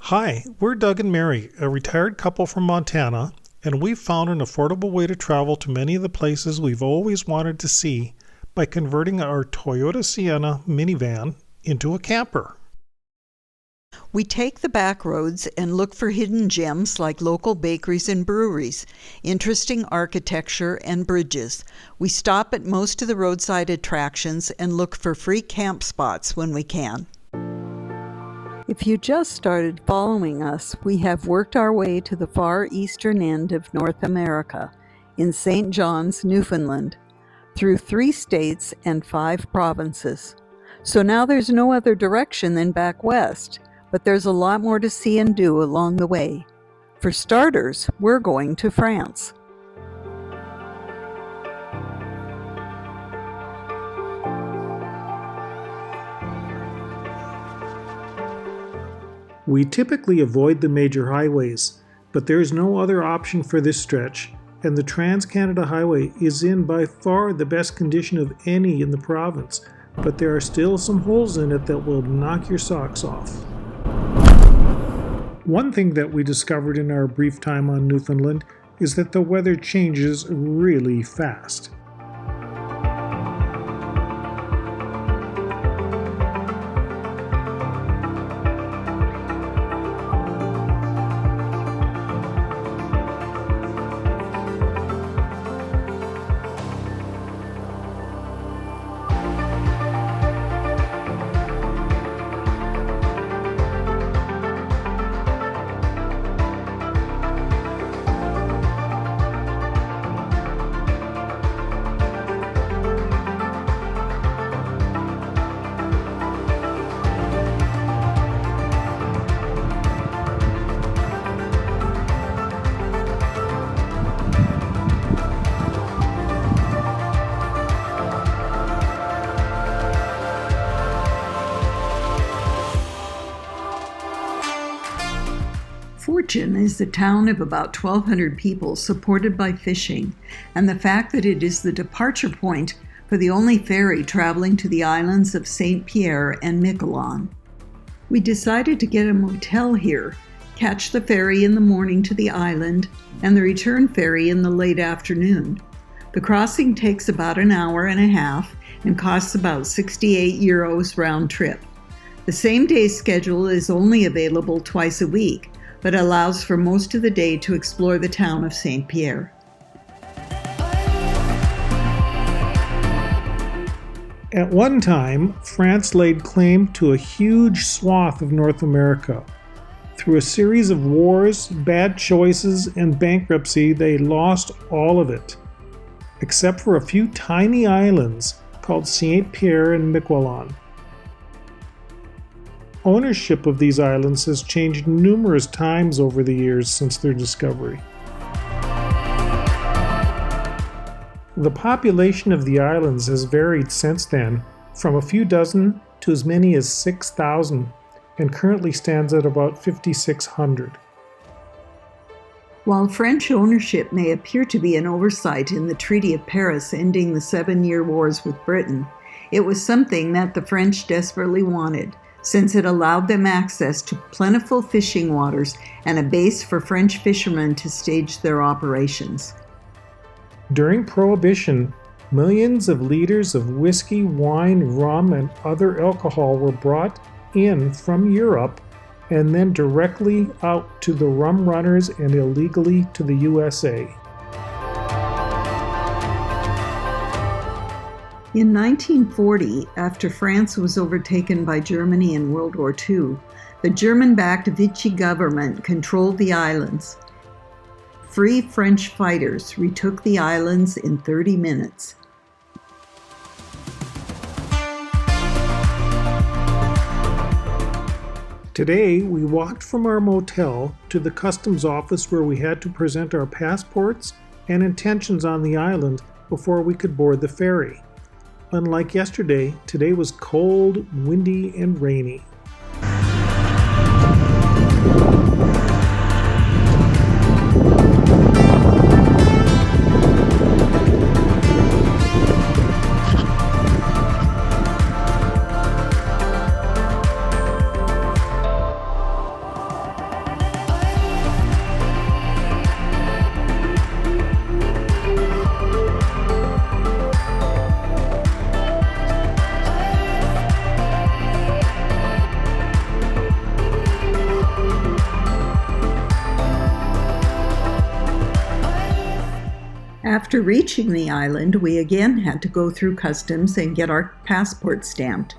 Hi, we're Doug and Mary, a retired couple from Montana, and we've found an affordable way to travel to many of the places we've always wanted to see by converting our Toyota Sienna minivan into a camper. We take the back roads and look for hidden gems like local bakeries and breweries, interesting architecture and bridges. We stop at most of the roadside attractions and look for free camp spots when we can. If you just started following us, we have worked our way to the far eastern end of North America, in St. John's, Newfoundland, through 3 states and 5 provinces. So now there's no other direction than back west, but there's a lot more to see and do along the way. For starters, we're going to France. We typically avoid the major highways, but there is no other option for this stretch, and the Trans-Canada Highway is in by far the best condition of any in the province, but there are still some holes in it that will knock your socks off. One thing that we discovered in our brief time on Newfoundland is that the weather changes really fast. Fortune is a town of about 1,200 people supported by fishing, and the fact that it is the departure point for the only ferry traveling to the islands of St. Pierre and Miquelon. We decided to get a motel here, catch the ferry in the morning to the island, and the return ferry in the late afternoon. The crossing takes about an hour and a half and costs about 68 euros round trip. The same day schedule is only available twice a week, but allows for most of the day to explore the town of St. Pierre. At one time, France laid claim to a huge swath of North America. Through a series of wars, bad choices, and bankruptcy, they lost all of it, except for a few tiny islands called St. Pierre and Miquelon. Ownership of these islands has changed numerous times over the years since their discovery. The population of the islands has varied since then, from a few dozen to as many as 6,000, and currently stands at about 5,600. While French ownership may appear to be an oversight in the Treaty of Paris ending the 7-year wars with Britain, it was something that the French desperately wanted, since it allowed them access to plentiful fishing waters and a base for French fishermen to stage their operations. During Prohibition, millions of liters of whiskey, wine, rum, and other alcohol were brought in from Europe and then directly out to the rum runners and illegally to the USA. In 1940, after France was overtaken by Germany in World War II, the German-backed Vichy government controlled the islands. Free French fighters retook the islands in 30 minutes. Today, we walked from our motel to the customs office where we had to present our passports and intentions on the island before we could board the ferry. Unlike yesterday, today was cold, windy, and rainy. After reaching the island, we again had to go through customs and get our passport stamped.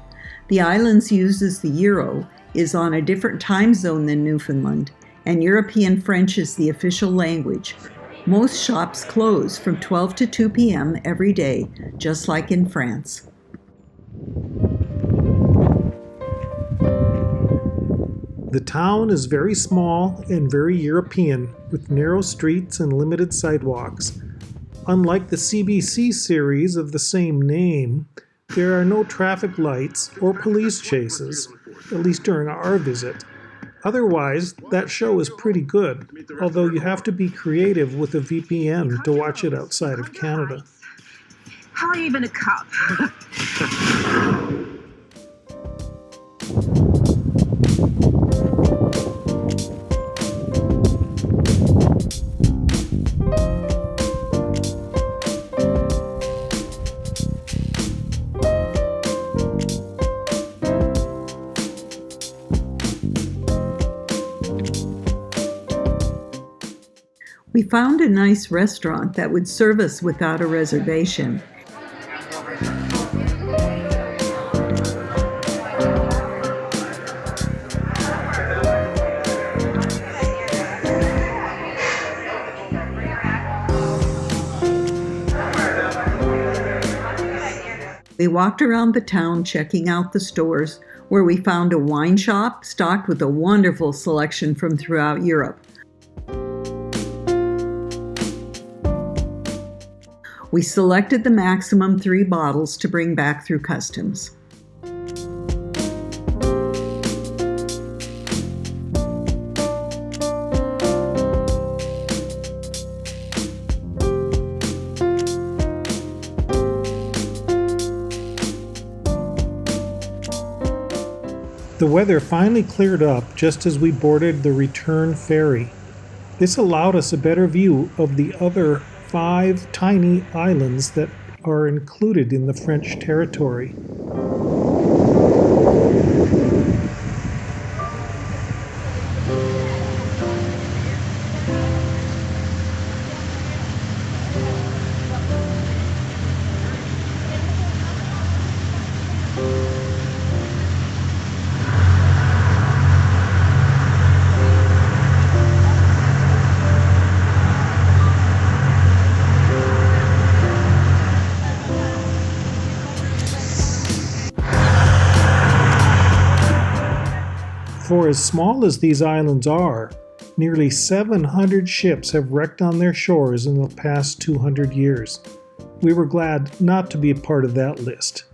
The island's uses the euro, is on a different time zone than Newfoundland, and European French is the official language. Most shops close from 12 to 2 p.m. every day, just like in France. The town is very small and very European, with narrow streets and limited sidewalks. Unlike the CBC series of the same name, there are no traffic lights or police chases, at least during our visit. Otherwise, that show is pretty good, although you have to be creative with a VPN to watch it outside of Canada. How even a cup? We found a nice restaurant that would serve us without a reservation. We walked around the town checking out the stores, where we found a wine shop stocked with a wonderful selection from throughout Europe. We selected the maximum 3 bottles to bring back through customs. The weather finally cleared up just as we boarded the return ferry. This allowed us a better view of the other 5 tiny islands that are included in the French territory. For as small as these islands are, nearly 700 ships have wrecked on their shores in the past 200 years. We were glad not to be a part of that list.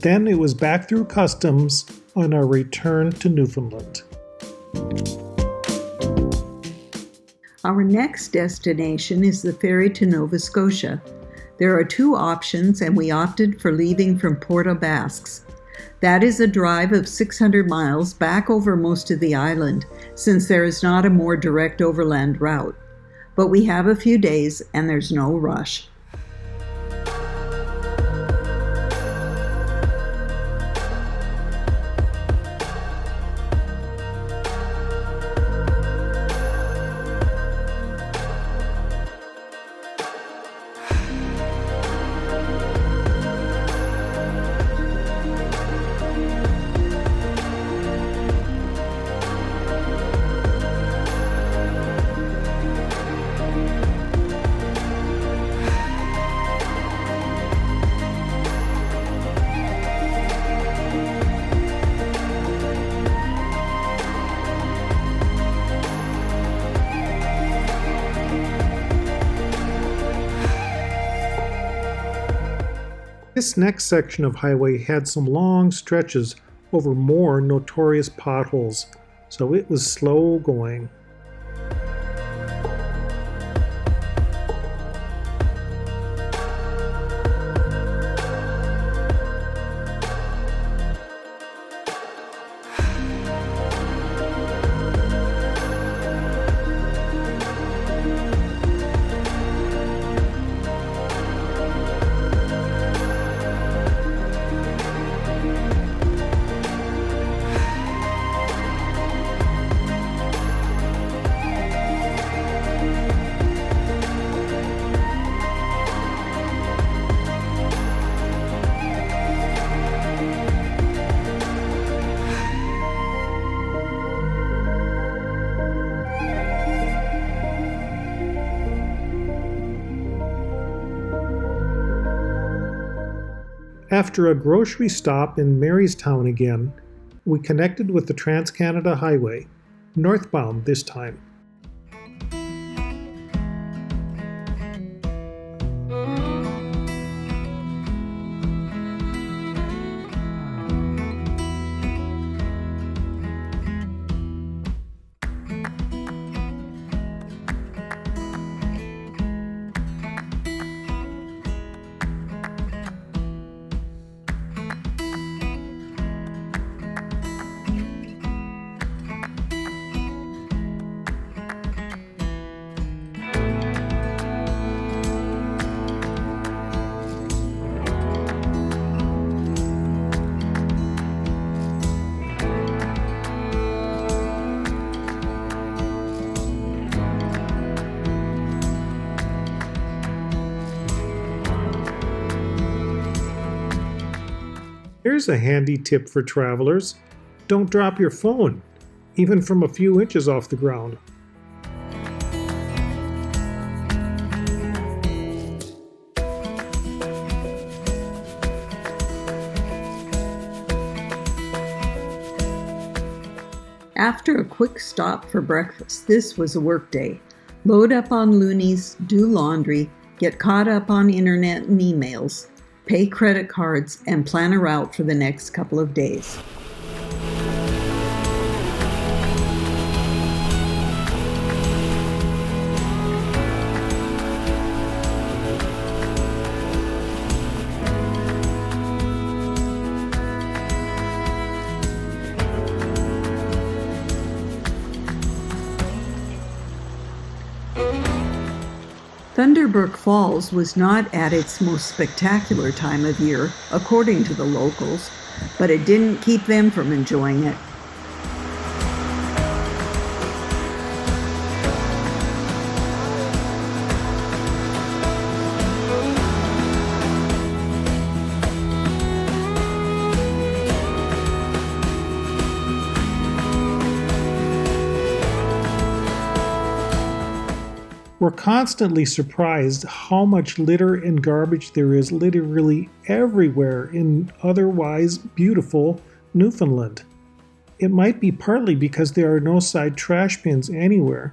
Then it was back through customs on our return to Newfoundland. Our next destination is the ferry to Nova Scotia. There are 2 options, and we opted for leaving from Port aux Basques. That is a drive of 600 miles back over most of the island, since there is not a more direct overland route. But we have a few days, and there's no rush. This next section of highway had some long stretches over more notorious potholes, so it was slow going. After a grocery stop in Marystown again, we connected with the Trans-Canada Highway, northbound this time. Here's a handy tip for travelers. Don't drop your phone, even from a few inches off the ground. After a quick stop for breakfast, this was a work day. Load up on loonies, do laundry, get caught up on internet and emails, pay credit cards, and plan a route for the next couple of days. Thunderbrook Falls was not at its most spectacular time of year, according to the locals, but it didn't keep them from enjoying it. We're constantly surprised how much litter and garbage there is literally everywhere in otherwise beautiful Newfoundland. It might be partly because there are no side trash bins anywhere.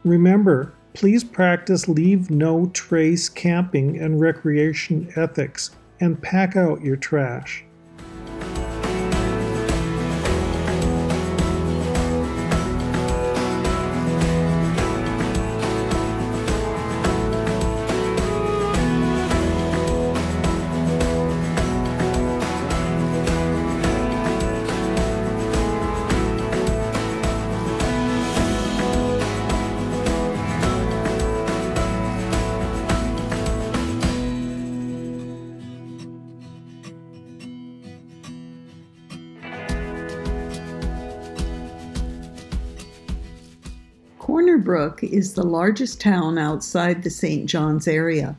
Remember, please practice leave no trace camping and recreation ethics and pack out your trash. Corner Brook is the largest town outside the St. John's area.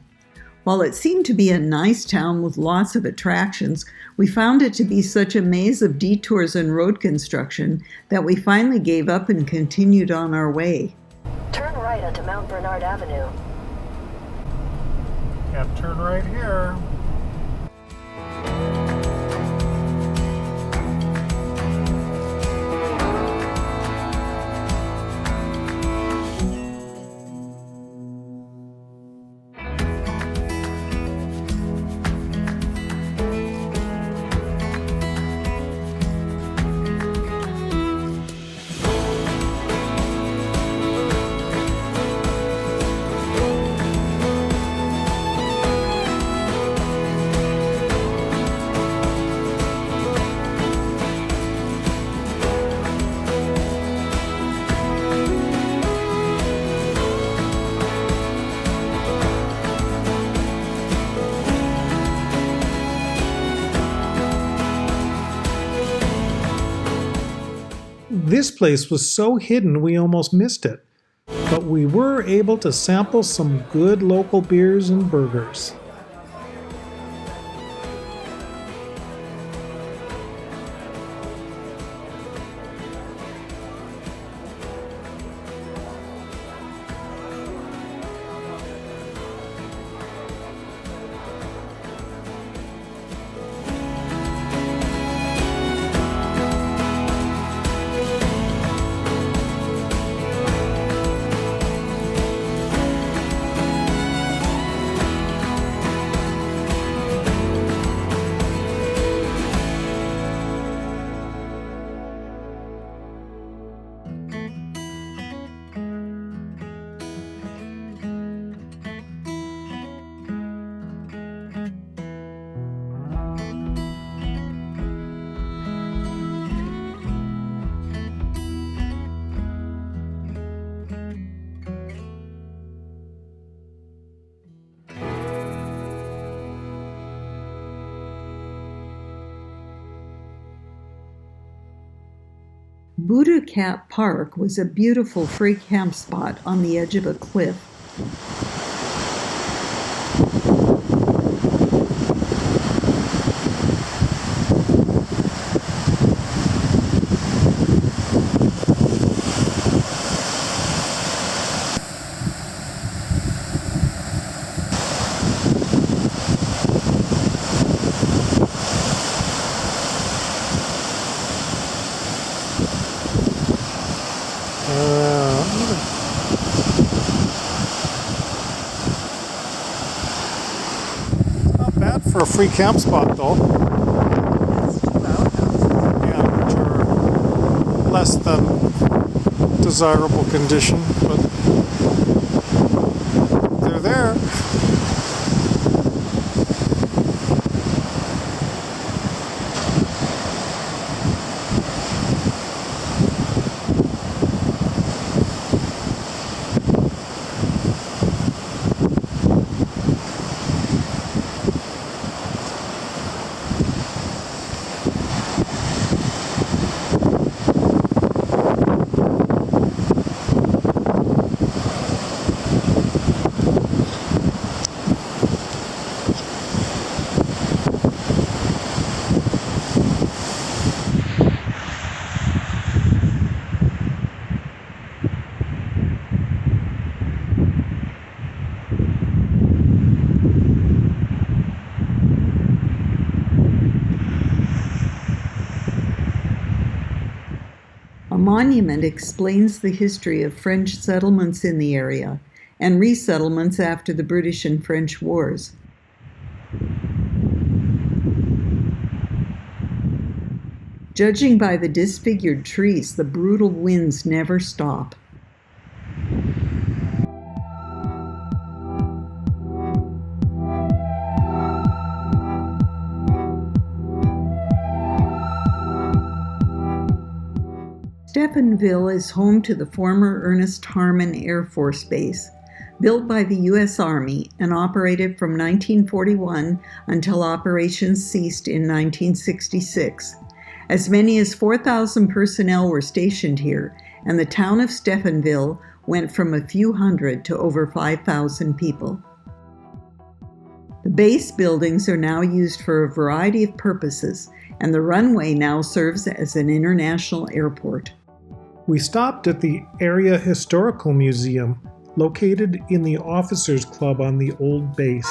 While it seemed to be a nice town with lots of attractions, we found it to be such a maze of detours and road construction that we finally gave up and continued on our way. Turn right onto Mount Bernard Avenue. Yep, turn right here. This place was so hidden we almost missed it, but we were able to sample some good local beers and burgers. Buddha Cat Park was a beautiful free camp spot on the edge of a cliff. Not bad for a free camp spot, though. Yeah, which are less than desirable condition, but they're there. A monument explains the history of French settlements in the area and resettlements after the British and French wars. Judging by the disfigured trees, the brutal winds never stop. Stephenville is home to the former Ernest Harmon Air Force Base, built by the U.S. Army and operated from 1941 until operations ceased in 1966. As many as 4,000 personnel were stationed here, and the town of Stephenville went from a few hundred to over 5,000 people. The base buildings are now used for a variety of purposes, and the runway now serves as an international airport. We stopped at the Area Historical Museum, located in the Officers Club on the old base.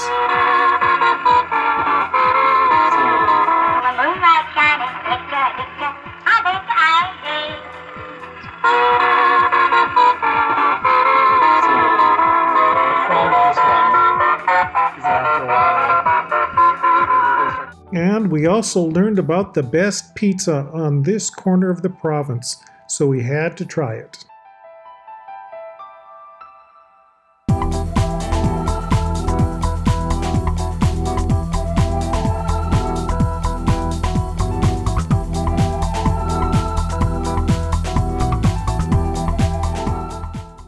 And we also learned about the best pizza on this corner of the province, so we had to try it.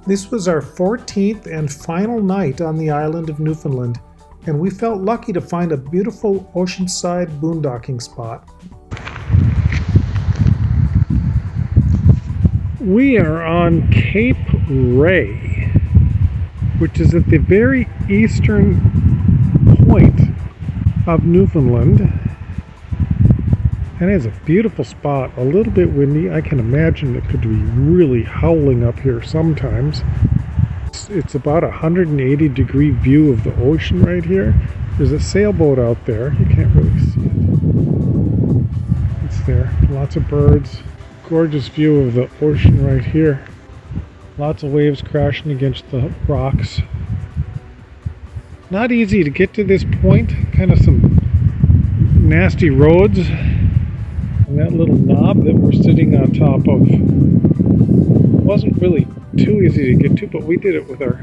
This was our 14th and final night on the island of Newfoundland, and we felt lucky to find a beautiful oceanside boondocking spot. We are on Cape Ray, which is at the very eastern point of Newfoundland, and it's a beautiful spot. A little bit windy. I can imagine it could be really howling up here sometimes. It's about a 180-degree view of the ocean right here. There's a sailboat out there. You can't really see it. It's there. Lots of birds. Gorgeous view of the ocean right here. Lots of waves crashing against the rocks. Not easy to get to this point. Kind of some nasty roads. And that little knob that we're sitting on top of wasn't really too easy to get to, but we did it with our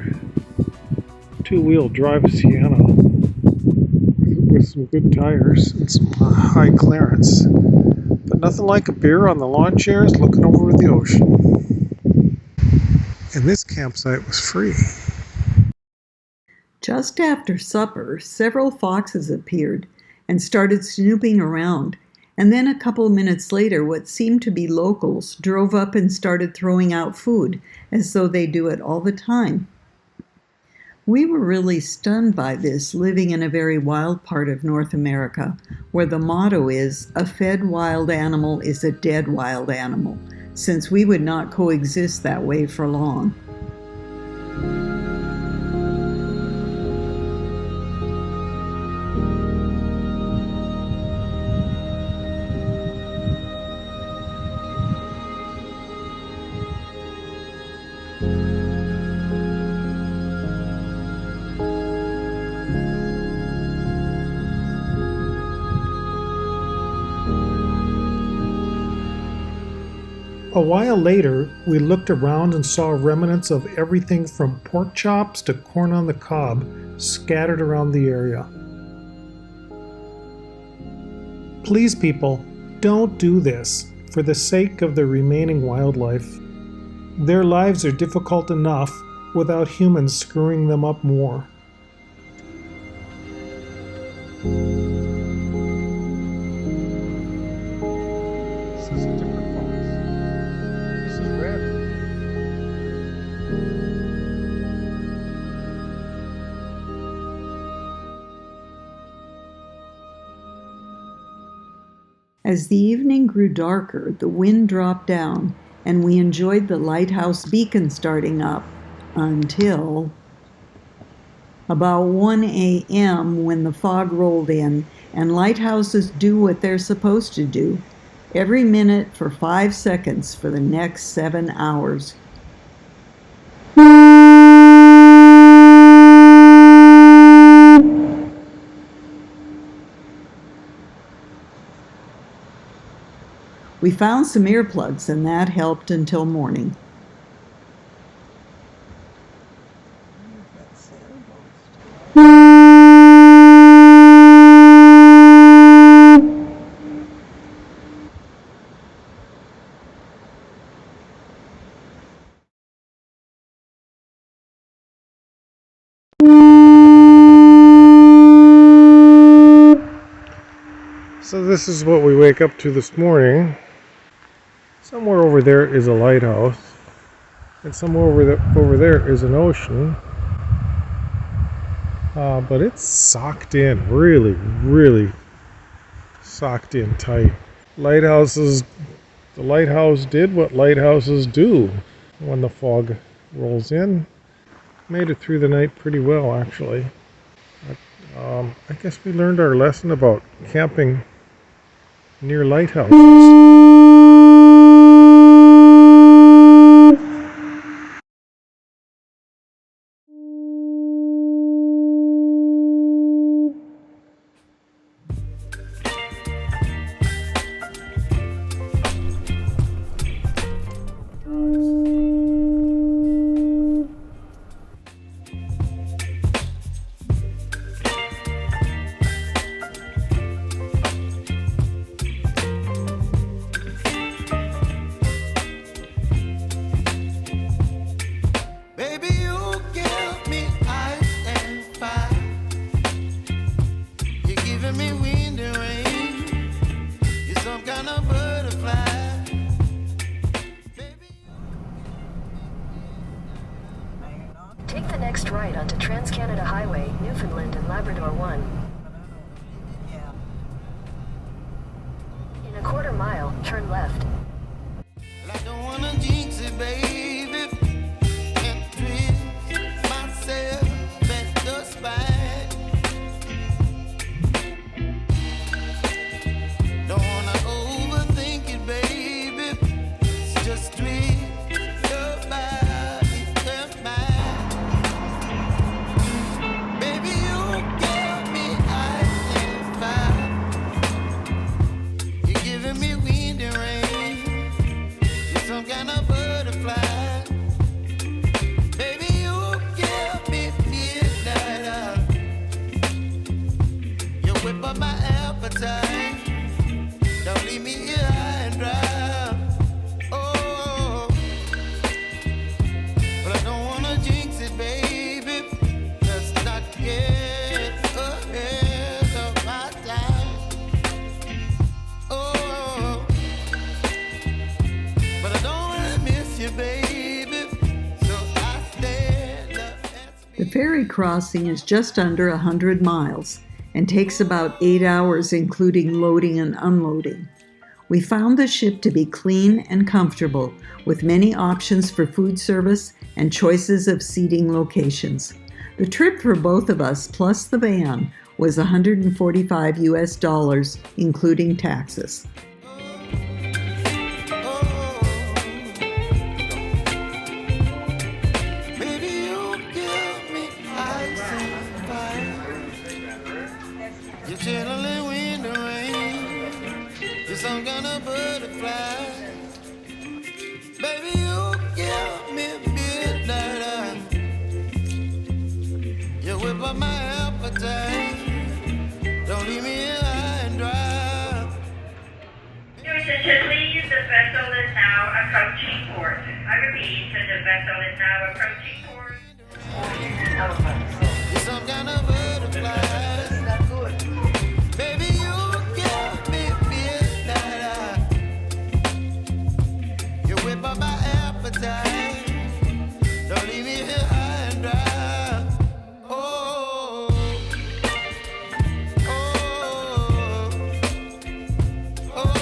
two-wheel drive Sienna with some good tires and some high clearance. But nothing like a beer on the lawn chairs looking over the ocean. And this campsite was free. Just after supper, several foxes appeared and started snooping around, And then a couple of minutes later, what seemed to be locals drove up and started throwing out food, as though they do it all the time. We were really stunned by this, living in a very wild part of North America, where the motto is, a fed wild animal is a dead wild animal, since we would not coexist that way for long. A while later, we looked around and saw remnants of everything from pork chops to corn on the cob scattered around the area. Please, people, don't do this for the sake of the remaining wildlife. Their lives are difficult enough without humans screwing them up more. This is a different fox. This is red. As the evening grew darker, the wind dropped down, and we enjoyed the lighthouse beacon starting up until about 1 a.m. when the fog rolled in, and lighthouses do what they're supposed to do, every minute for 5 seconds for the next 7 hours. We found some earplugs, and that helped until morning. So this is what we wake up to this morning. Somewhere over there is a lighthouse, and somewhere over there is an ocean. But it's socked in, really socked in tight. The lighthouse did what lighthouses do when the fog rolls in. Made it through the night pretty well, actually. I guess we learned our lesson about camping near lighthouses. Take the next right onto Trans-Canada Highway, Newfoundland and Labrador 1. In a quarter mile, turn left. I don't wanna jinx it, baby, and twist myself at the spine. Don't wanna overthink it, baby, it's just twist your body and mine. Baby, you give me ice and fire. You're giving me wind and rain. You're some kind of butterfly. The ferry crossing is just under 100 miles and takes about 8 hours including loading and unloading. We found the ship to be clean and comfortable with many options for food service and choices of seating locations. The trip for both of us plus the van was $145 US, including taxes. Some kind of butterfly. Baby, you give me midnight. You whip up my appetite. Don't leave me here high and dry. Your attention, please. The vessel is now approaching port. I repeat, the vessel is now approaching port. You're some kind of butterfly. Baby, you give me midnight. You whip up my appetite. Don't leave me here high and dry. Oh, oh, oh, oh,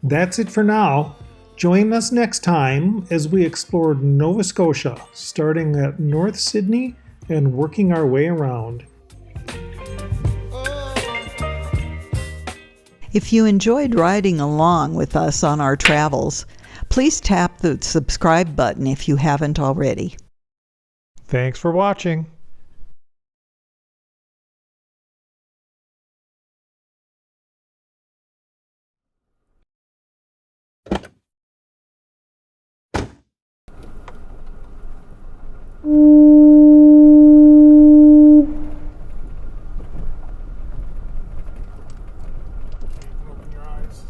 That's it for now. Join us next time as we explore Nova Scotia, starting at North Sydney and working our way around. If you enjoyed riding along with us on our travels, please tap the subscribe button if you haven't already. Thanks for watching. Open your eyes.